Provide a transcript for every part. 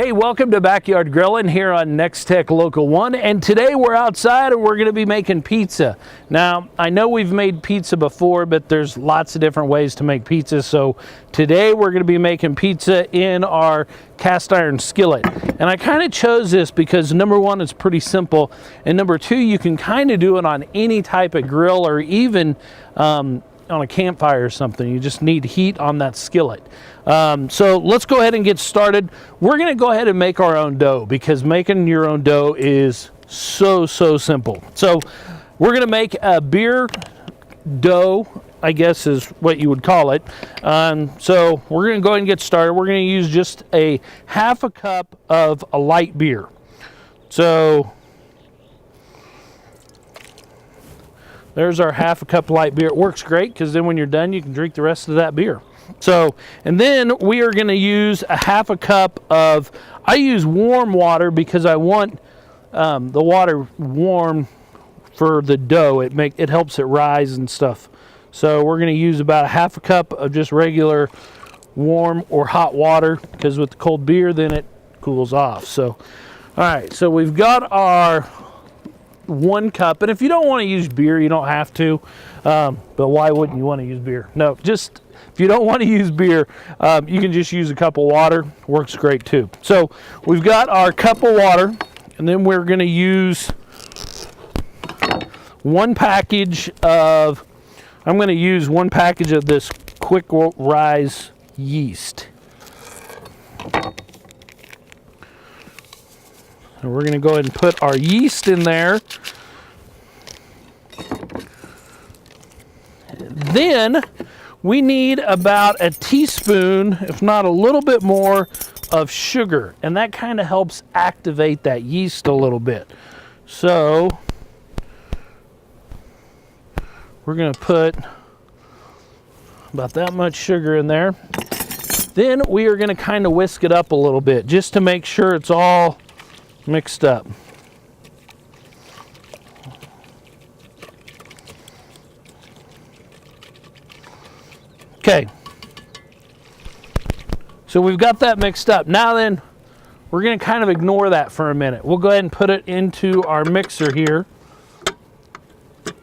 Hey, welcome to Backyard Grilling here on Nex-Tech Local 1, and today we're outside and we're going to be making pizza. Now, I know we've made pizza before, but there's lots of different ways to make pizza, so today we're going to be making pizza in our cast iron skillet. And I kind of chose this because number one, it's pretty simple, and number two, you can kind of do it on any type of grill or even on a campfire or something. You just need heat on that skillet. So let's go ahead and get started. We're going to go ahead and make our own dough because making your own dough is so simple. So we're going to make a beer dough, I guess is what you would call it. So we're going to go ahead and get started. We're going to use just a half a cup of a light beer. So there's our half a cup light beer. It works great because then when you're done, you can drink the rest of that beer. So, and then we are going to use a half a cup of, I use warm water because I want the water warm for the dough. It helps it rise and stuff. So we're going to use about a half a cup of just regular warm or hot water because with the cold beer, then it cools off. So, all right, so we've got our 1 cup, and if you don't want to use beer, you don't have to, but why wouldn't you want to use beer? No, just if you don't want to use beer, you can just use a cup of water. Works great too. So we've got our cup of water, and then we're going to use 1 package of, I'm going to use 1 package of this quick rise yeast. And we're going to go ahead and put our yeast in there. Then we need about a teaspoon, if not a little bit more, of sugar. And that kind of helps activate that yeast a little bit. So we're going to put about that much sugar in there. Then we are going to kind of whisk it up a little bit just to make sure it's all mixed up. Okay, so we've got that mixed up. Now then, we're going to kind of ignore that for a minute. We'll go ahead and put it into our mixer here,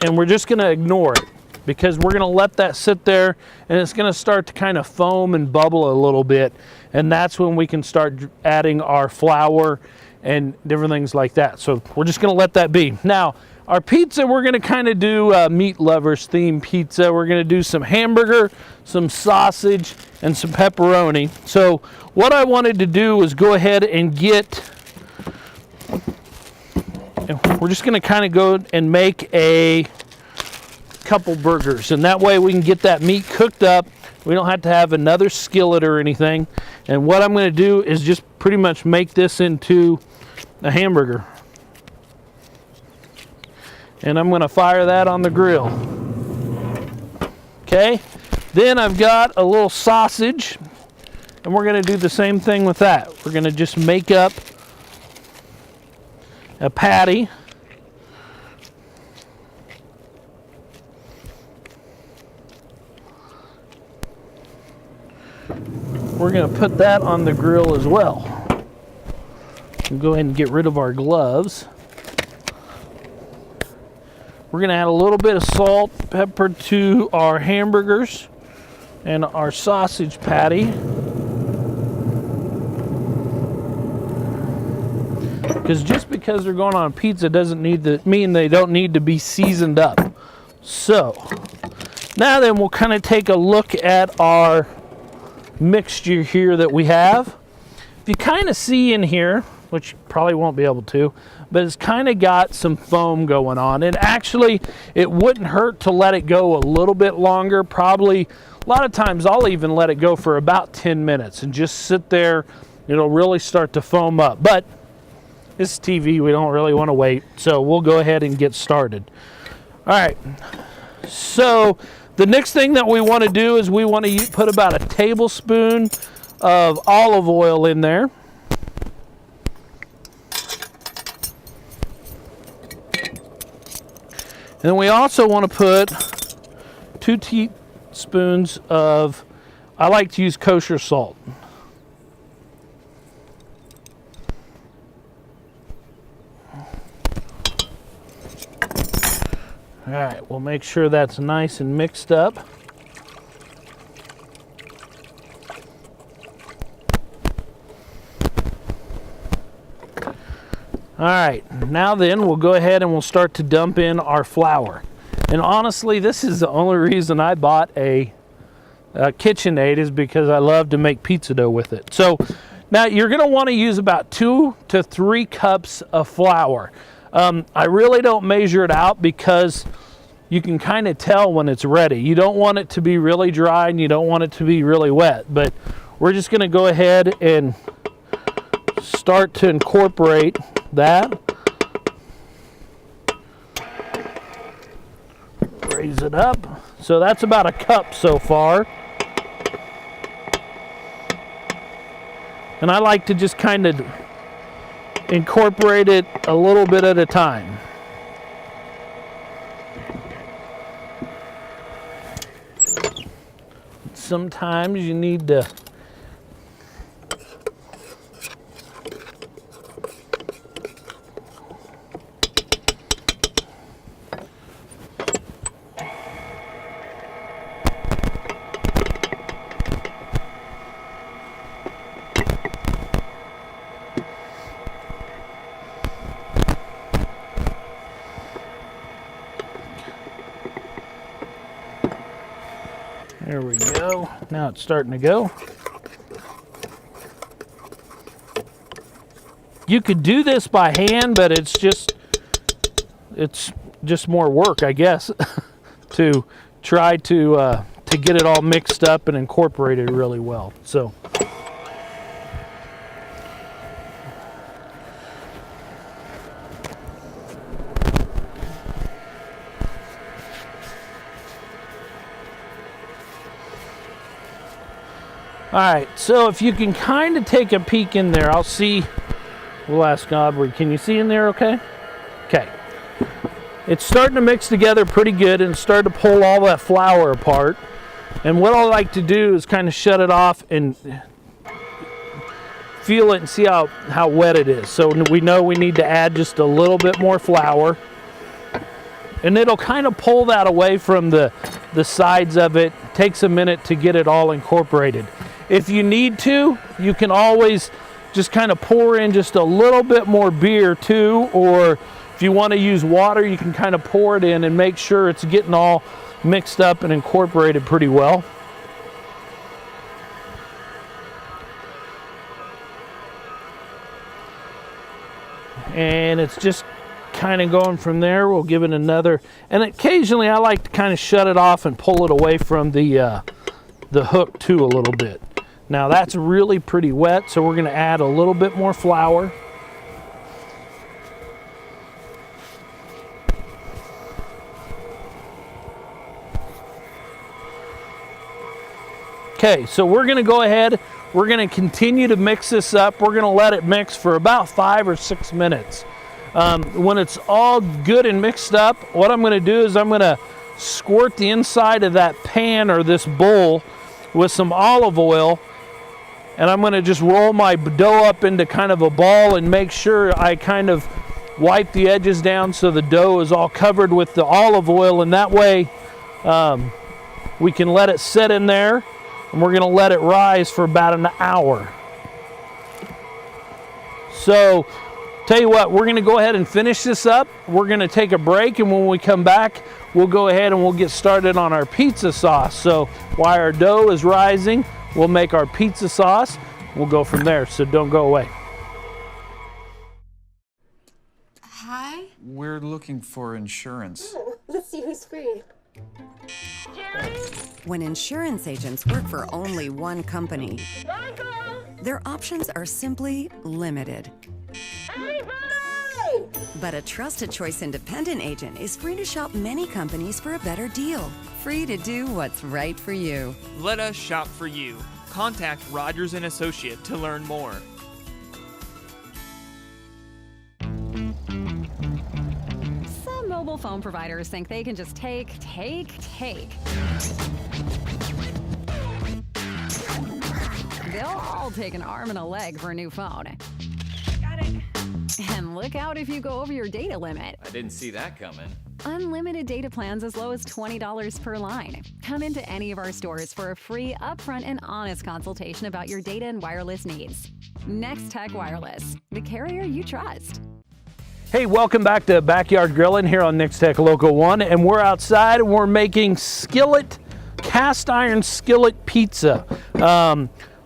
and we're just going to ignore it because we're going to let that sit there, and it's going to start to kind of foam and bubble a little bit, and that's when we can start adding our flour and different things like that. So we're just going to let that be. Now, our pizza, we're going to kind of do meat lovers theme pizza. We're going to do some hamburger, some sausage, and some pepperoni. So what I wanted to do was go ahead and we're just going to kind of go and make a couple burgers. And that way we can get that meat cooked up. We don't have to have another skillet or anything. And what I'm going to do is just pretty much make this into a hamburger. And I'm going to fire that on the grill. Okay, then I've got a little sausage, and we're going to do the same thing with that. We're going to just make up a patty. We're going to put that on the grill as well. We'll go ahead and get rid of our gloves. We're going to add a little bit of salt, pepper to our hamburgers and our sausage patty. Because just because they're going on pizza doesn't mean they don't need to be seasoned up. So now then we'll kind of take a look at our mixture here that we have. If you kind of see in here, which you probably won't be able to, but it's kind of got some foam going on. And actually, it wouldn't hurt to let it go a little bit longer. Probably, a lot of times I'll even let it go for about 10 minutes and just sit there. It'll really start to foam up. But this is TV, we don't really want to wait. So we'll go ahead and get started. All right, so the next thing that we want to do is we want to put about a tablespoon of olive oil in there. And then we also want to put 2 teaspoons of, I like to use kosher salt. All right, we'll make sure that's nice and mixed up. All right, now then we'll go ahead and we'll start to dump in our flour. And honestly, this is the only reason I bought a KitchenAid, is because I love to make pizza dough with it. So now you're gonna wanna use about 2 to 3 cups of flour. I really don't measure it out because you can kind of tell when it's ready. You don't want it to be really dry and you don't want it to be really wet, but we're just gonna go ahead and start to incorporate that. Raise it up. So that's about a cup so far. And I like to just kind of incorporate it a little bit at a time. Sometimes you need to There we go. Now it's starting to go. You could do this by hand, but it's just more work, I guess, to try to get it all mixed up and incorporated really well. So. All right, so if you can kind of take a peek in there, I'll see. We'll ask Aubrey, can you see in there okay? Okay. It's starting to mix together pretty good and start to pull all that flour apart. And what I like to do is kind of shut it off and feel it and see how wet it is. So we know we need to add just a little bit more flour. And it'll kind of pull that away from the sides of it. It takes a minute to get it all incorporated. If you need to, you can always just kind of pour in just a little bit more beer too, or if you want to use water, you can kind of pour it in and make sure it's getting all mixed up and incorporated pretty well. And it's just kind of going from there. We'll give it another, and occasionally I like to kind of shut it off and pull it away from the hook too a little bit. Now that's really pretty wet, so we're going to add a little bit more flour. Okay, so we're going to go ahead, we're going to continue to mix this up. We're going to let it mix for about 5 or 6 minutes. When it's all good and mixed up, what I'm going to do is I'm going to squirt the inside of that pan or this bowl with some olive oil, and I'm going to just roll my dough up into kind of a ball and make sure I kind of wipe the edges down so the dough is all covered with the olive oil, and that way we can let it sit in there, and we're going to let it rise for about an hour. So tell you what, we're going to go ahead and finish this up. We're going to take a break, and when we come back, we'll go ahead and we'll get started on our pizza sauce. So while our dough is rising, we'll make our pizza sauce. We'll go from there, so don't go away. Hi? We're looking for insurance. Let's see who's free. When insurance agents work for only one company, their options are simply limited. But a Trusted Choice independent agent is free to shop many companies for a better deal. Free to do what's right for you. Let us shop for you. Contact Rogers & Associate to learn more. Some mobile phone providers think they can just take. They'll all take an arm and a leg for a new phone. Got it. And look out if you go over your data limit. I didn't see that coming. Unlimited data plans as low as $20 per line. Come into any of our stores for a free, upfront, and honest consultation about your data and wireless needs. Nex-Tech Wireless, the carrier you trust. Hey, welcome back to Backyard Grilling here on Nex-Tech Local 1, and we're outside and we're making skillet, cast iron skillet pizza.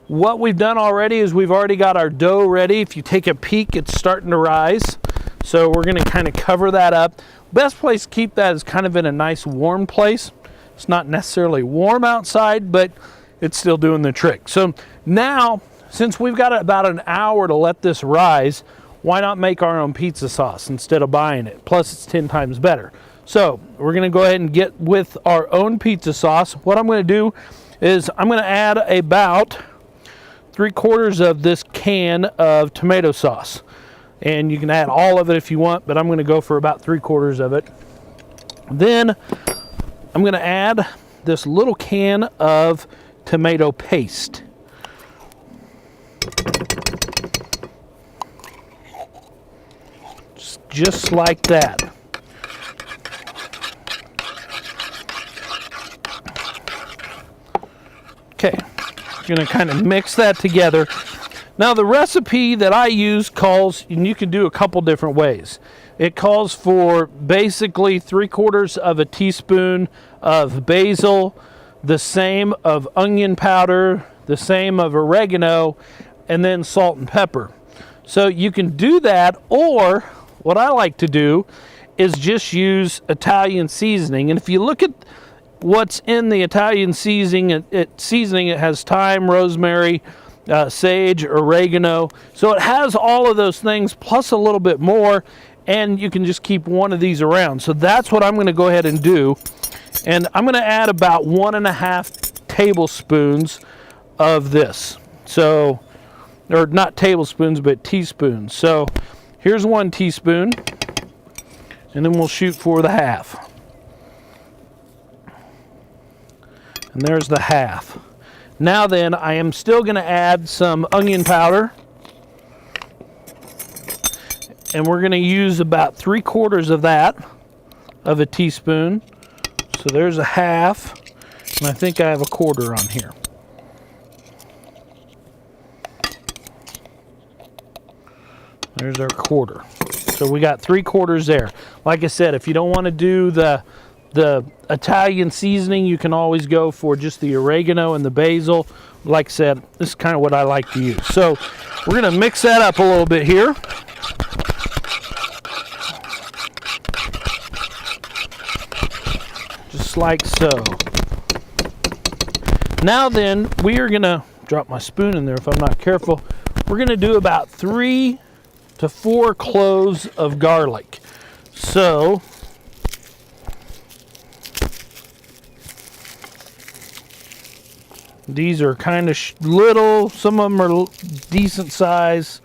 What we've done already is we've already got our dough ready. If you take a peek, it's starting to rise. So we're gonna kind of cover that up. Best place to keep that is kind of in a nice warm place. It's not necessarily warm outside, but it's still doing the trick. So now, since we've got about an hour to let this rise, why not make our own pizza sauce instead of buying it? Plus it's 10 times better. So we're gonna go ahead and get with our own pizza sauce. What I'm gonna do is I'm gonna add about 3/4 of this can of tomato sauce. And you can add all of it if you want, but I'm gonna go for about 3/4 of it. Then I'm gonna add this little can of tomato paste. Just like that. Okay, I'm gonna kind of mix that together. Now the recipe that I use calls, and you can do a couple different ways. It calls for basically 3/4 of a teaspoon of basil, the same of onion powder, the same of oregano, and then salt and pepper. So you can do that, or what I like to do is just use Italian seasoning. And if you look at what's in the Italian seasoning, it has thyme, rosemary, sage, oregano. So it has all of those things plus a little bit more, and you can just keep one of these around. So that's what I'm going to go ahead and do. And I'm going to add about 1.5 tablespoons of this. So, or not tablespoons, but teaspoons. So here's 1 teaspoon, and then we'll shoot for the half. And there's the half. Now then, I am still going to add some onion powder. And we're going to use about 3/4 of that, of a teaspoon. So there's a half. And I think I have a 1/4 on here. There's our 1/4. So we got 3/4 there. Like I said, if you don't want to do the Italian seasoning, you can always go for just the oregano and the basil. Like I said, this is kind of what I like to use. So we're going to mix that up a little bit here. Just like so. Now then, we are going to drop my spoon in there if I'm not careful. We're going to do about 3 to 4 cloves of garlic. So these are kind of little, some of them are decent size.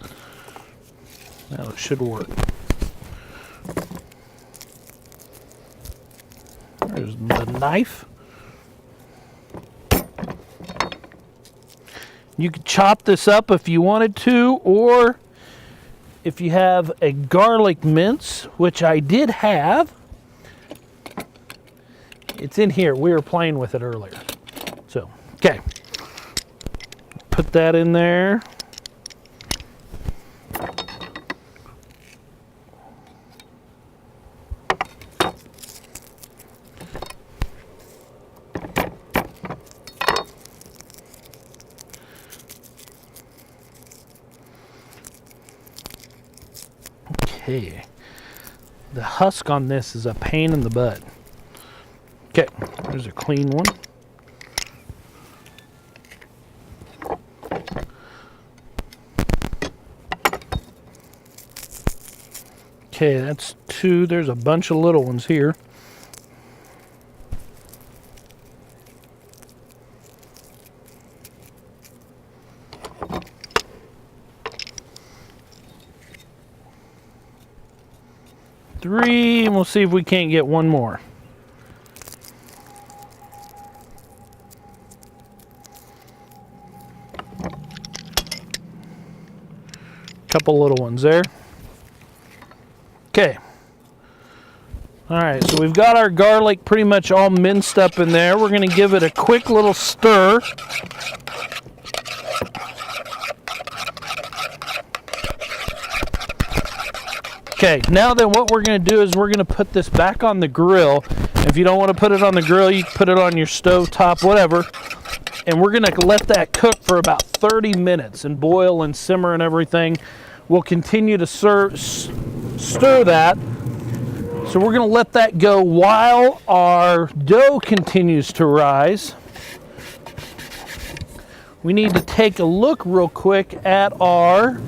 Now it should work. There's the knife. You could chop this up if you wanted to, or if you have a garlic mince, which I did have. It's in here. We were playing with it earlier. So, okay. Put that in there. Okay. The husk on this is a pain in the butt. Okay, there's a clean one. Okay, that's 2. There's a bunch of little ones here. Three, and we'll see if we can't get one more. Couple little ones there. Okay. All right, so we've got our garlic pretty much all minced up in there. We're going to give it a quick little stir. Okay, now then what we're going to do is we're going to put this back on the grill. If you don't want to put it on the grill, you can put it on your stove top, whatever. And we're going to let that cook for about 30 minutes and boil and simmer and everything. We'll continue to stir that. So we're going to let that go while our dough continues to rise. We need to take a look real quick at our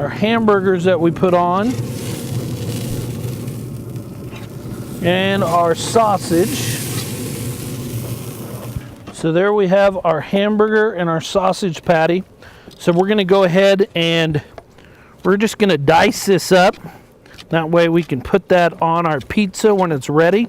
hamburgers that we put on and our sausage. So there we have our hamburger and our sausage patty. So we're going to go ahead and we're just going to dice this up. That way we can put that on our pizza when it's ready.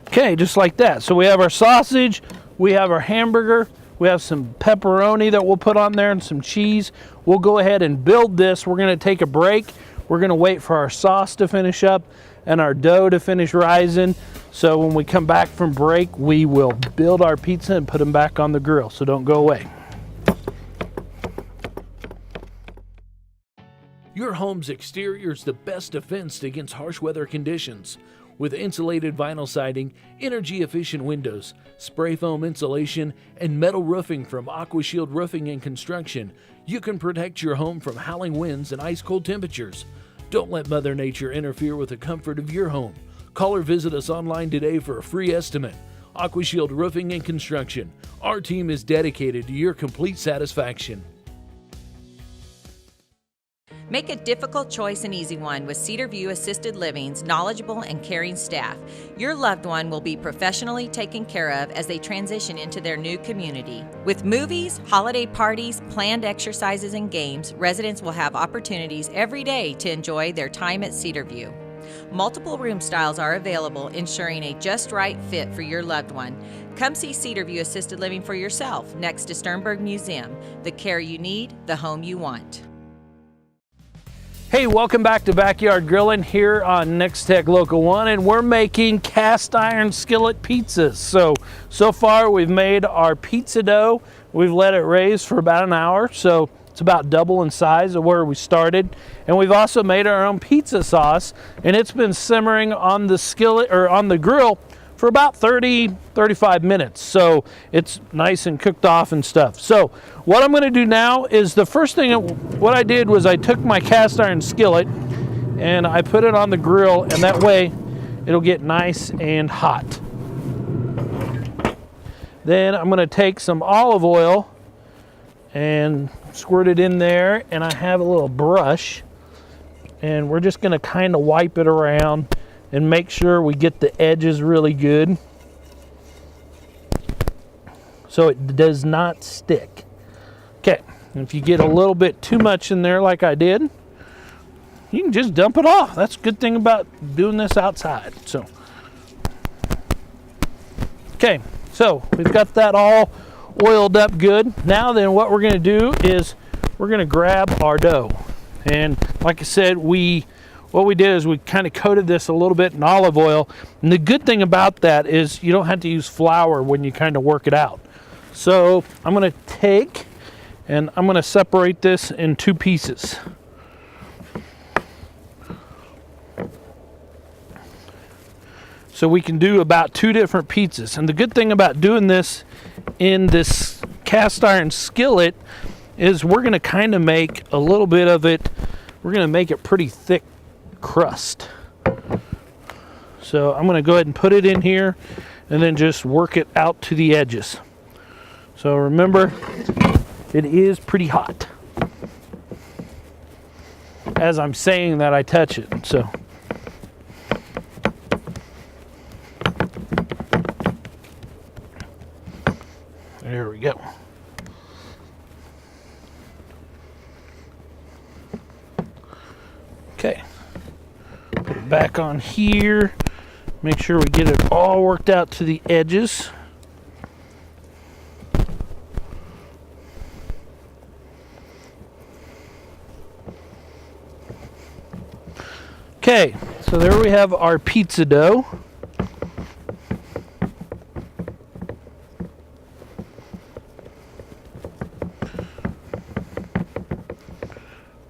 Okay, just like that. So we have our sausage, we have our hamburger, we have some pepperoni that we'll put on there and some cheese. We'll go ahead and build this. We're going to take a break. We're going to wait for our sauce to finish up and our dough to finish rising. So when we come back from break, we will build our pizza and put them back on the grill. So don't go away. Your home's exterior is the best defense against harsh weather conditions. With insulated vinyl siding, energy-efficient windows, spray foam insulation, and metal roofing from AquaShield Roofing and Construction, you can protect your home from howling winds and ice-cold temperatures. Don't let Mother Nature interfere with the comfort of your home. Call or visit us online today for a free estimate. AquaShield Roofing and Construction. Our team is dedicated to your complete satisfaction. Make a difficult choice an easy one with Cedar View Assisted Living's knowledgeable and caring staff. Your loved one will be professionally taken care of as they transition into their new community. With movies, holiday parties, planned exercises, and games, residents will have opportunities every day to enjoy their time at Cedar View. Multiple room styles are available, ensuring a just right fit for your loved one. Come see Cedar View Assisted Living for yourself next to Sternberg Museum. The care you need, the home you want. Hey, welcome back to Backyard Grilling here on Nex-Tech Local 1, and we're making cast iron skillet pizzas. So far we've made our pizza dough. We've let it raise for about an hour, so it's about double in size of where we started. And we've also made our own pizza sauce, and it's been simmering on the skillet or on the grill for about 30-35 minutes. So it's nice and cooked off and stuff. So what I'm going to do now is the first thing, what I did was I took my cast iron skillet and I put it on the grill, and that way it'll get nice and hot. Then I'm going to take some olive oil and squirt it in there, and I have a little brush, and we're just going to kind of wipe it around and make sure we get the edges really good so it does not stick. Okay, and if you get a little bit too much in there like I did, you can just dump it off. That's a good thing about doing this outside. So, okay, so we've got that all oiled up good. Now then what we're going to do is we're going to grab our dough. And like I said, what we did is we kind of coated this a little bit in olive oil. And the good thing about that is you don't have to use flour when you kind of work it out. So I'm going to take and I'm going to separate this in two pieces. So we can do about 2 different pizzas. And the good thing about doing this in this cast iron skillet is we're going to kind of make a little bit of it, we're going to make it pretty thick crust. So I'm going to go ahead and put it in here and then just work it out to the edges. So remember, it is pretty hot. As I'm saying that, I touch it. So there we go. Okay. back on here. Make sure we get it all worked out to the edges. Okay, so there we have our pizza dough.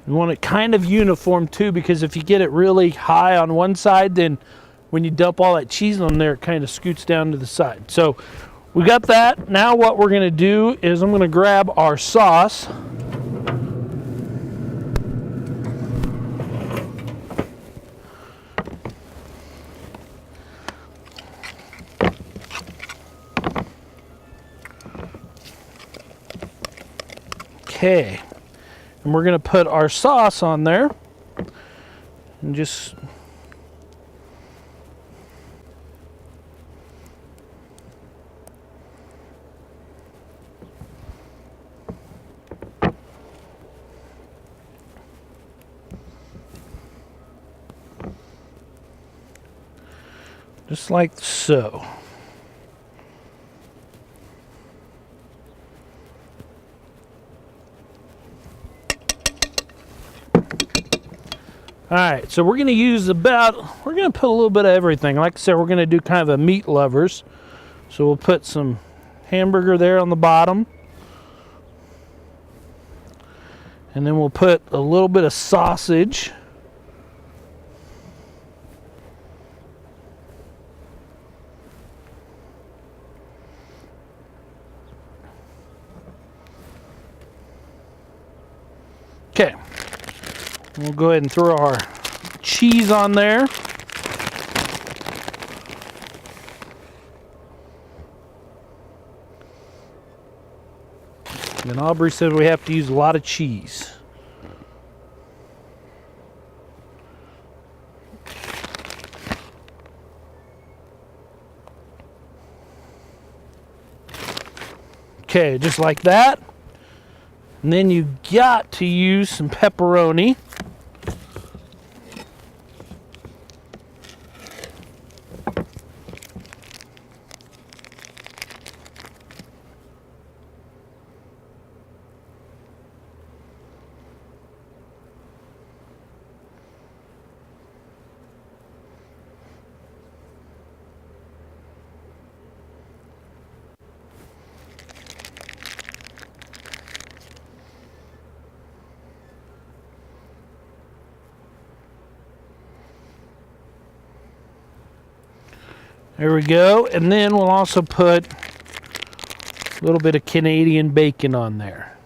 You want it kind of uniform too, because if you get it really high on one side, then when you dump all that cheese on there, it kind of scoots down to the side. So we got that. Now what we're going to do is I'm going to grab our sauce. Okay, and we're going to put our sauce on there and just like so. All right, so we're going to use we're going to put a little bit of everything. Like I said, we're going to do kind of a meat lovers. So we'll put some hamburger there on the bottom. And then we'll put a little bit of sausage. Okay. We'll go ahead and throw our cheese on there. And Aubrey said we have to use a lot of cheese. Okay, just like that. And then you got to use some pepperoni. There we go. And then we'll also put a little bit of Canadian bacon on there.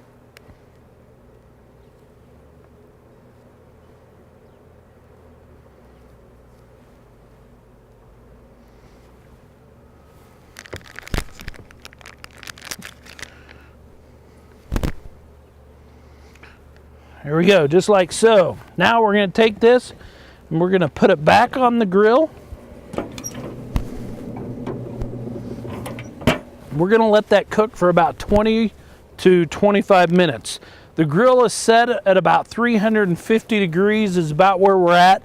There we go, just like so. Now we're going to take this and we're going to put it back on the grill. We're going to let that cook for about 20 to 25 minutes. The grill is set at about 350 degrees is about where we're at.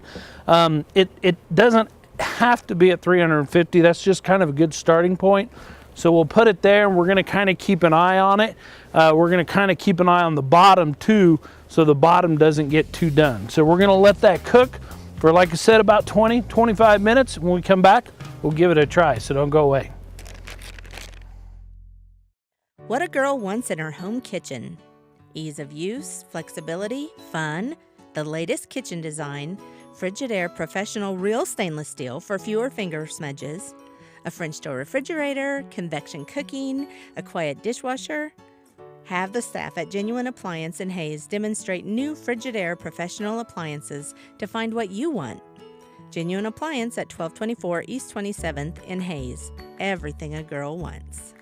It doesn't have to be at 350. That's just kind of a good starting point. So we'll put it there and we're going to kind of keep an eye on it. We're going to kind of keep an eye on the bottom too, so the bottom doesn't get too done. So we're going to let that cook for, like I said, about 20, 25 minutes. When we come back, we'll give it a try, so don't go away. What a girl wants in her home kitchen. Ease of use, flexibility, fun, the latest kitchen design, Frigidaire Professional Real Stainless Steel for fewer finger smudges, a French door refrigerator, convection cooking, a quiet dishwasher. Have the staff at Genuine Appliance in Hayes demonstrate new Frigidaire Professional appliances to find what you want. Genuine Appliance at 1224 East 27th in Hayes. Everything a girl wants.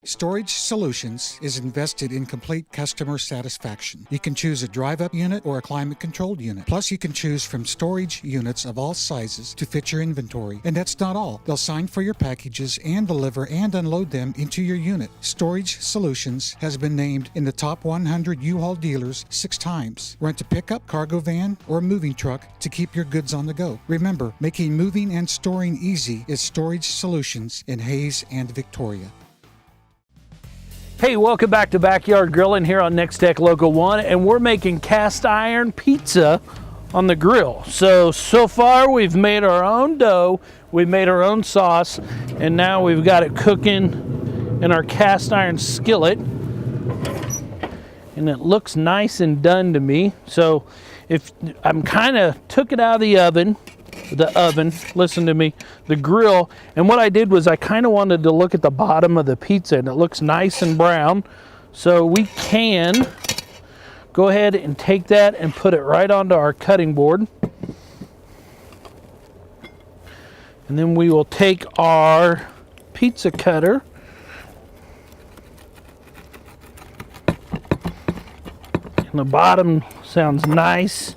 Storage Solutions is invested in complete customer satisfaction. You can choose a drive-up unit or a climate-controlled unit. Plus, you can choose from storage units of all sizes to fit your inventory. And that's not all. They'll sign for your packages and deliver and unload them into your unit. Storage Solutions has been named in the top 100 U-Haul dealers 6 times. Rent a pickup, cargo van, or moving truck to keep your goods on the go. Remember, making moving and storing easy is Storage Solutions in Hayes and Victoria. Hey, welcome back to Backyard Grilling here on Nex-Tech Local 1, and we're making cast iron pizza on the grill. So far we've made our own dough, we've made our own sauce, and now we've got it cooking in our cast iron skillet. And it looks nice and done to me. So if I'm kind of took it out of the oven, listen to me, the grill, and what I did was I kind of wanted to look at the bottom of the pizza, and it looks nice and brown. So we can go ahead and take that and put it right onto our cutting board. And then we will take our pizza cutter and the bottom sounds nice,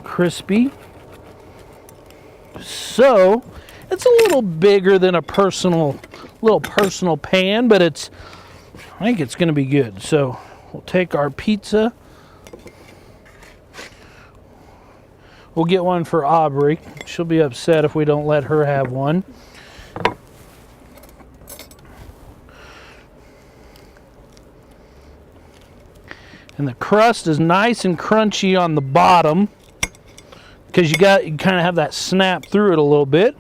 crispy. So it's a little bigger than a personal pan, but I think it's going to be good. So we'll take our pizza. We'll get one for Aubrey. She'll be upset if we don't let her have one. And the crust is nice and crunchy on the bottom, because you kind of have that snap through it a little bit.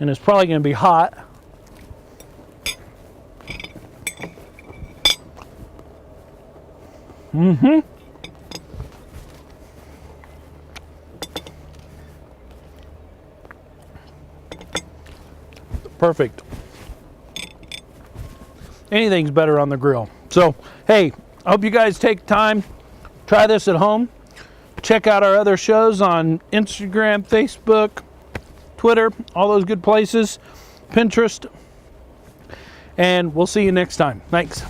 And it's probably going to be hot. Perfect. Anything's better on the grill. So, hey, I hope you guys take time, try this at home. Check out our other shows on Instagram, Facebook, Twitter, all those good places, Pinterest. And we'll see you next time. Thanks.